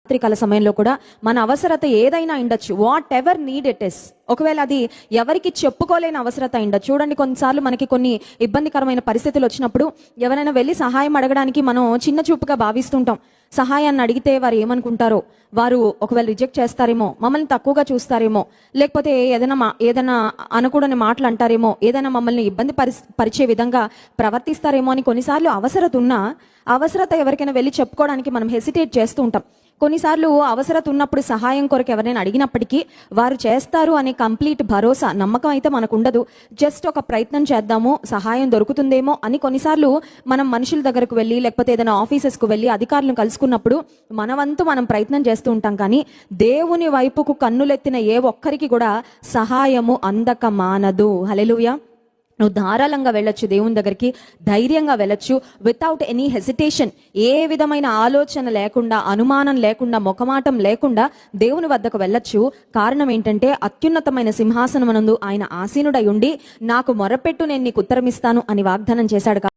రాత్రికాల సమయంలో కూడా మన అవసరత ఏదైనా ఉండొచ్చు, what ever need it is. ఒకవేళ అది ఎవరికి చెప్పుకోలేని అవసరత ఉండొచ్చు. చూడండి, కొన్నిసార్లు మనకి కొన్ని ఇబ్బందికరమైన పరిస్థితులు వచ్చినప్పుడు ఎవరైనా వెళ్ళి సహాయం అడగడానికి మనం చిన్న చూపుగా భావిస్తుంటాం. సహాయాన్ని అడిగితే వారు ఏమనుకుంటారో, వారు ఒకవేళ రిజెక్ట్ చేస్తారేమో, మమ్మల్ని తక్కువగా చూస్తారేమో, లేకపోతే ఏదైనా అనకూడని మాటలు అంటారేమో, ఏదైనా మమ్మల్ని ఇబ్బంది పరిచే విధంగా ప్రవర్తిస్తారేమో అని కొన్నిసార్లు అవసరత ఎవరికైనా వెళ్ళి చెప్పుకోవడానికి మనం హెసిటేట్ చేస్తూ ఉంటాం. కొన్నిసార్లు అవసరత ఉన్నప్పుడు సహాయం కొరకు ఎవరైనా అడిగినప్పటికీ వారు చేస్తారు అనే కంప్లీట్ భరోసా, నమ్మకం అయితే మనకు ఉండదు. జస్ట్ ఒక ప్రయత్నం చేద్దాము, సహాయం దొరుకుతుందేమో అని కొన్నిసార్లు మనం మనుషుల దగ్గరకు వెళ్ళి, లేకపోతే ఏదైనా ఆఫీసెస్కు వెళ్ళి అధికారులను కలుసుకున్నప్పుడు మనవంతు మనం ప్రయత్నం చేస్తూ ఉంటాం. కానీ దేవుని వైపుకు కన్నులెత్తిన ఏ ఒక్కరికి కూడా సహాయము అందక మానదు. హల్లెలూయా. నువ్వు ధారాళంగా వెళ్ళొచ్చు, దేవుని దగ్గరికి ధైర్యంగా వెళ్ళొచ్చు, వితౌట్ ఎనీ హెసిటేషన్. ఏ విధమైన ఆలోచన లేకుండా, అనుమానం లేకుండా, మొకమాటం లేకుండా దేవుని వద్దకు వెళ్ళొచ్చు. కారణం ఏంటంటే, అత్యున్నతమైన సింహాసనమునందు ఆయన ఆసీనుడై ఉండి నాకు మొరపెట్టు, నేను నీకు ఉత్తరమిస్తాను అని వాగ్దానం చేశాడు.